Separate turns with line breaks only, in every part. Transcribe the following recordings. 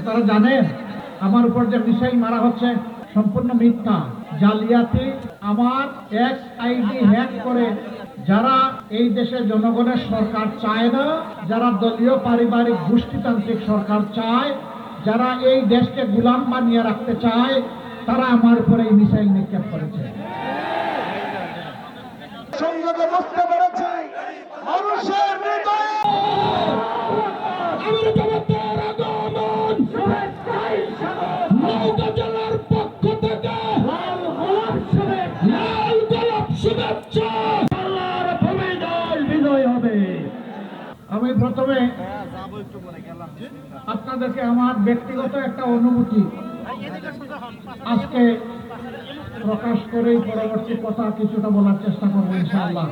আপনারা জানেন আমার উপর যে মিসাইল মারা হচ্ছে সম্পূর্ণ মিথ্যা, জালিয়াতি। আমার এক্স আইডি হ্যাক করে যারা এই দেশে জনগণের সরকার চায় না, যারা দলীয় পারিবারিক গোষ্ঠীতান্ত্রিক সরকার চায়, যারা এই দেশকে গোলাম বানিয়ে রাখতে চায়, তারা আমার উপরে এই মিসাইল নিক্ষেপ করেছে।
সংযোগে বুঝতে পেরেছে মানুষের হৃদয়ে
নওগাঁ জেলার পক্ষ থেকে লাল গোলাপ শুভেচ্ছা। আল্লাহর ভূমিদল বিজয় হবে।
আমি প্রথমে আপনাদেরকে আমার ব্যক্তিগত একটা অনুভূতি আজকে প্রকাশ করেই পরবর্তী কথা কিছুটা বলার চেষ্টা করবো ইনশাআল্লাহ।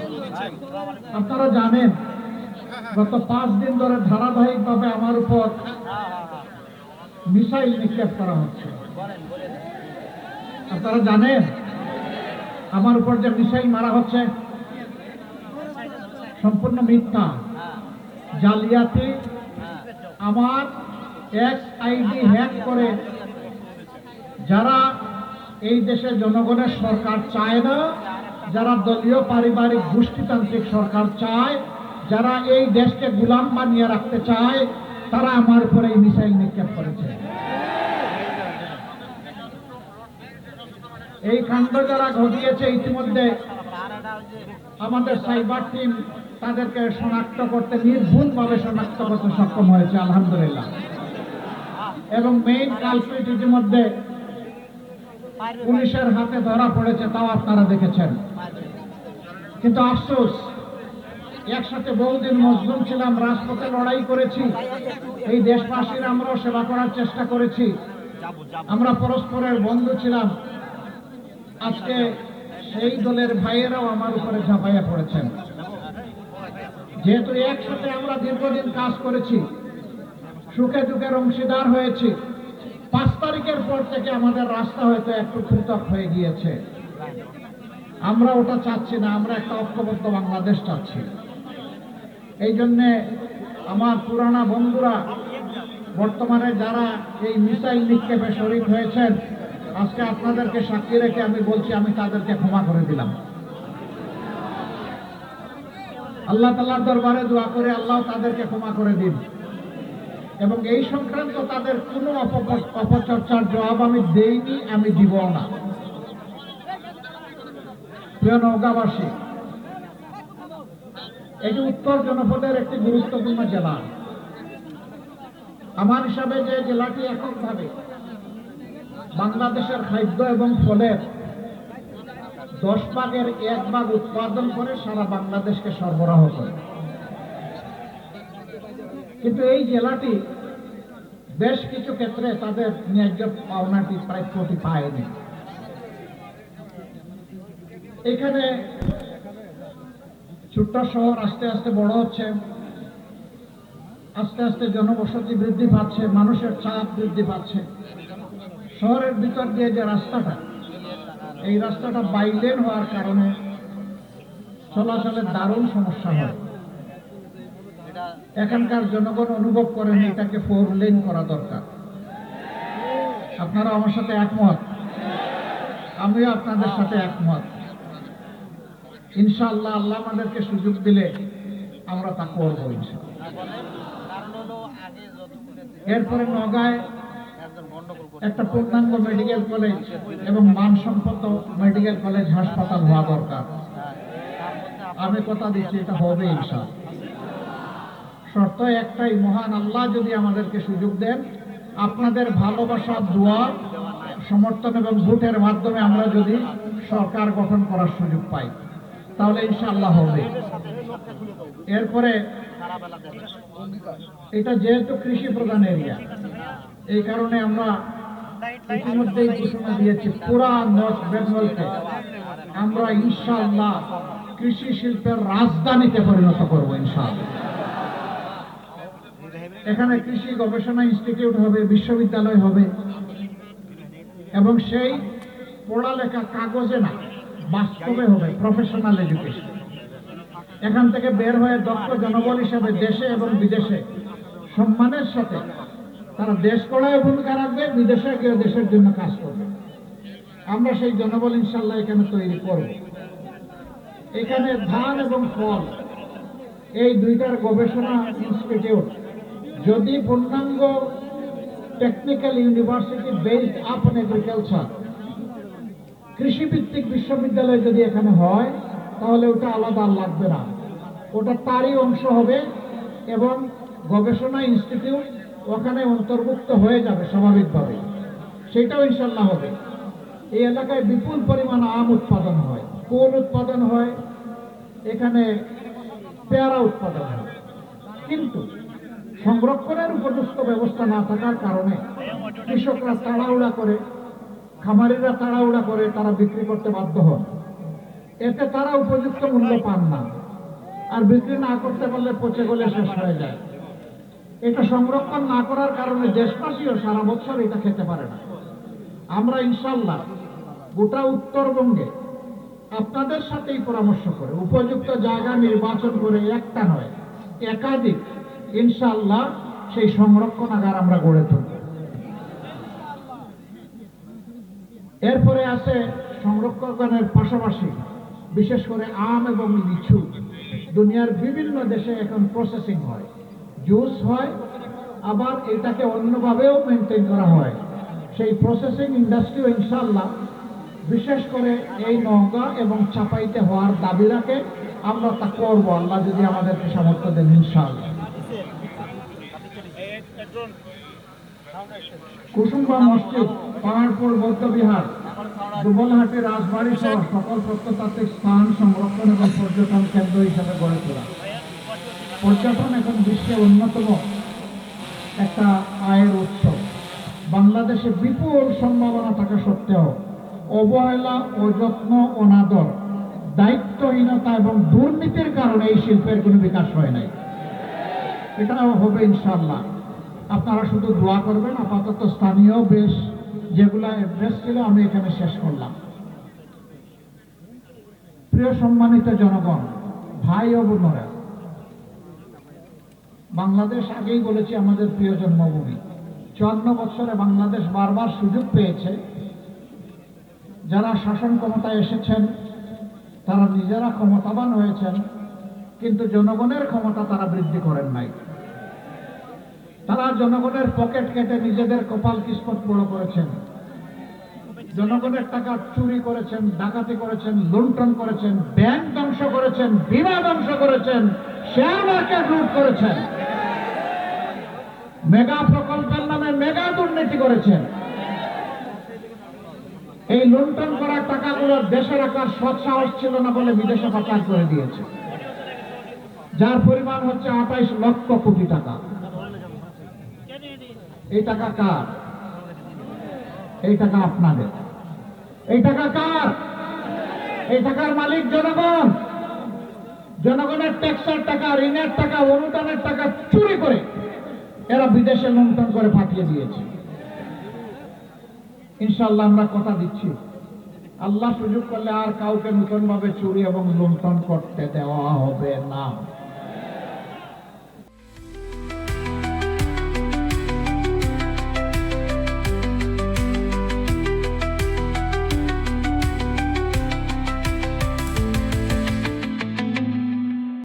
আপনারা জানেন গত 5 দিন ধরে ধারাবাহিকভাবে আমার উপর মিসাইল নিক্ষেপ করা হচ্ছে। আপনারা জানেন আমার উপর যে মিসাইল মারা হচ্ছে সম্পূর্ণ মিথ্যা, জালিয়াতি। আমার এক্স আইডি হ্যাক করে যারা এই দেশে জনগণের সরকার চায় না, যারা দলীয় পারিবারিক গোষ্ঠীতান্ত্রিক সরকার চায়, যারা এই দেশকে গোলাম বানিয়ে রাখতে চায়, তারা আমার উপরে এই মিসাইল নিক্ষেপ করেছে। এই কাণ্ড যারা ঘটিয়েছে ইতিমধ্যে আমাদের সাইবার টিম তাদেরকে শনাক্ত করতে, নির্ভুলভাবে শনাক্ত করতে সক্ষম হয়েছে আলহামদুলিল্লাহ। এবং মেইন কালপ্রিট ইতিমধ্যে পুলিশের হাতে ধরা পড়েছে, তাও আপনারা দেখেছেন। কিন্তু আফসোস, একসাথে বহুদিন মজলুম ছিলাম, রাজপথে লড়াই করেছি, এই দেশবাসীর আমরাও সেবা করার চেষ্টা করেছি, আমরা পরস্পরের বন্ধু ছিলাম। আজকে সেই দলের ভাইয়েরাও আমার উপরে ঝাঁপাইয়া পড়েছেন। যেহেতু একসাথে আমরা দীর্ঘদিন কাজ করেছি, সুখে দুঃখের অংশীদার হয়েছি, 5 তারিখের পর থেকে আমাদের রাস্তা হয়তো একটু পৃথক হয়ে গিয়েছে। আমরা ওটা চাচ্ছি না, আমরা একটা ঐক্যবদ্ধ বাংলাদেশ চাচ্ছি। এই জন্যে আমার পুরানা বন্ধুরা বর্তমানে যারা এই মিসাইল নিক্ষেপে শরীক হয়েছেন, আজকে আপনাদেরকে সাক্ষী রেখে আমি বলছি, আমি তাদেরকে ক্ষমা করে দিলাম। আল্লাহ তাআলার দরবারে দোয়া করে আল্লাহ তাদেরকে ক্ষমা করে দিন। এবং এই সংক্রান্ত তাদের কোনো অপচর্চার জবাব আমি দেইনি, আমি দিব না। প্রিয় নওগাঁবাসী, এটি উত্তর জনপদের একটি গুরুত্বপূর্ণ জেলা। আমার হিসাবে যে জেলাটি এককভাবে বাংলাদেশের খাদ্য এবং ফলের 10 ভাগের 1 ভাগ উৎপাদন করে সারা বাংলাদেশকে সরবরাহ করে। কিন্তু এই জেলাটি বেশ কিছু ক্ষেত্রে তাদের ন্যায্য পাওনাটি প্রাপ্যটি পায়নি। এখানে ছোট্ট শহর আস্তে আস্তে বড় হচ্ছে, আস্তে আস্তে জনবসতি বৃদ্ধি পাচ্ছে, মানুষের চাপ বৃদ্ধি পাচ্ছে। শহরের ভিতর দিয়ে যে রাস্তাটা, এই রাস্তাটা বাইলেন হওয়ার কারণে চলাচলের দারুণ সমস্যা হয়। এখানকার জনগণ অনুভব করেন এটাকে 4 লেন করা দরকার। আপনারা আমার সাথে একমত, আমিও আপনাদের সাথে একমত। ইনশাআল্লাহ আল্লাহ আমাদেরকে সুযোগ দিলে আমরা তা করবো ইনশাআল্লাহ। এরপরে নওগাঁয় একটা পূর্ণাঙ্গ মেডিকেল কলেজ এবং মানসম্পন্ন মেডিকেল কলেজ হাসপাতাল হওয়া দরকার। আমি কথা দিচ্ছি এটা হবে ইনশাআল্লাহ। শর্ত একটাই, মহান আল্লাহ যদি আমাদেরকে সুযোগ দেন, আপনাদের ভালোবাসা, দোয়া, সমর্থন এবং ভোটের মাধ্যমে আমরা যদি সরকার গঠন করার সুযোগ পাই, তাহলে ইনশাআল্লাহ হবে। এরপরে এটা যেহেতু কৃষি প্রধান এরিয়া, এই কারণে আমরা ইতিমধ্যেই ঘোষণা দিয়েছি পুরা নর্থ বেঙ্গলকে আমরা ইনশাআল্লাহ কৃষি শিল্পের রাজধানীতে পরিণত করবো ইনশাআল্লাহ। এখানে কৃষি গবেষণা ইনস্টিটিউট হবে, বিশ্ববিদ্যালয় হবে, এবং সেই পড়ালেখা কাগজে না বাস্তবে হবে, প্রফেশনাল এডুকেশন। এখান থেকে বের হয়ে দক্ষ জনবল হিসেবে দেশে এবং বিদেশে সম্মানের সাথে তারা দেশ গড়ায় ভূমিকা রাখবে, বিদেশে কেউ দেশের জন্য কাজ করবে। আমরা সেই জনবল ইনশাল্লাহ এখানে তৈরি করব। এখানে ধান এবং ফল এই দুইটার গবেষণা ইনস্টিটিউট যদি পূর্ণাঙ্গ technical university based up on agriculture, কৃষিভিত্তিক বিশ্ববিদ্যালয় যদি এখানে হয়, তাহলে ওটা আলাদা আর লাগবে না, ওটা তারই অংশ হবে এবং গবেষণা ইনস্টিটিউট ওখানে অন্তর্ভুক্ত হয়ে যাবে স্বাভাবিকভাবে, সেটাও ইনশাল্লাহ হবে। এই এলাকায় বিপুল পরিমাণ আম উৎপাদন হয়, কুল উৎপাদন হয়, এখানে পেয়ারা উৎপাদন হয়, কিন্তু সংরক্ষণের উপযুক্ত ব্যবস্থা না থাকার কারণে কৃষকরা তাড়াহুড়া করে, খামারিরা তাড়াহুড়া করে তারা বিক্রি করতে বাধ্য হন। এতে তারা উপযুক্ত মূল্য পান না, আর বিক্রি না করতে পারলে পচে গলে শেষ হয়ে যায়। এটা সংরক্ষণ না করার কারণে দেশবাসীও সারা বছর এটা খেতে পারে না। আমরা ইনশাল্লাহ গোটা উত্তরবঙ্গে আপনাদের সাথেই পরামর্শ করে উপযুক্ত জায়গা নির্বাচন করে একটা নয় একাধিক ইনশাল্লাহ সেই সংরক্ষণাগার আমরা গড়ে তুলব। এরপরে আছে সংরক্ষণের পাশাপাশি বিশেষ করে আম এবং লিচু দুনিয়ার বিভিন্ন দেশে এখন প্রসেসিং হয়, জুস হয়, আবার এটাকে অন্যভাবেও মেনটেন করা হয়। সেই প্রসেসিং ইন্ডাস্ট্রিও ইনশাল্লাহ বিশেষ করে এই নওগাঁ এবং চাপাইতে হওয়ার দাবি রাখে। আমরা তা করব, আল্লাহ যদি আমাদেরকে সামর্থ্য দেন ইনশাআল্লাহ। কুসুম্বা মসজিদ, পাহাড়পুর বৌদ্ধবিহার, দুবলহাটি রাজবাড়ী সহ সকল প্রত্নতাত্ত্বিক স্থান সংরক্ষণ এবং পর্যটন কেন্দ্র হিসাবে গড়ে তোলা। পর্যটন এখন বিশ্বের অন্যতম একটা আয়ের উৎস। বাংলাদেশে বিপুল সম্ভাবনা থাকা সত্ত্বেও অবহেলা, অযত্ন, অনাদর, দায়িত্বহীনতা এবং দুর্নীতির কারণে এই শিল্পের কোনো বিকাশ হয় নাই। এটাও হবে ইনশাআল্লাহ। আপনারা শুধু দোয়া করবেন। আপাতত স্থানীয় বেশ যেগুলা অ্যাড্রেস ছিল আমি এখানে শেষ করলাম। প্রিয় সম্মানিত জনগণ, ভাই ও বোনেরা, বাংলাদেশ আগেই বলেছি আমাদের প্রিয় জন্মভূমি। 54 বছরে বাংলাদেশ বারবার সুযোগ পেয়েছে। যারা শাসন ক্ষমতায় এসেছেন তারা নিজেরা ক্ষমতাবান হয়েছেন, কিন্তু জনগণের ক্ষমতা তারা বৃদ্ধি করেন নাই। তারা জনগণের পকেট কেটে নিজেদের কপাল কিসমত বড় করেছেন। জনগণের টাকা চুরি করেছেন, ডাকাতি করেছেন, লুণ্ঠন করেছেন, ব্যাংক ধ্বংস করেছেন, বীমা ধ্বংস করেছেন, শেয়ার মার্কেট লুট করেছেন, মেগা প্রকল্পের নামে মেগা দুর্নীতি করেছেন। এই লুণ্ঠন করা টাকাগুলো দেশে রাখার সৎ সাহস ছিল না বলে বিদেশে পাচার করে দিয়েছে, যার পরিমাণ হচ্ছে 28 লক্ষ কোটি টাকা। এই টাকা কার? এই টাকা আপনাদের। এই টাকা কার? এই টাকার মালিক জনগণ। জনগণের ট্যাক্সের টাকা, ঋণের টাকা, অনুদানের টাকা চুরি করে এরা বিদেশে লুণ্ঠন করে পাঠিয়ে দিয়েছে। ইনশাআল্লাহ আমরা কথা দিচ্ছি, আল্লাহ সুযোগ করলে আর কাউকে নতুনভাবে চুরি এবং লুণ্ঠন করতে দেওয়া হবে না।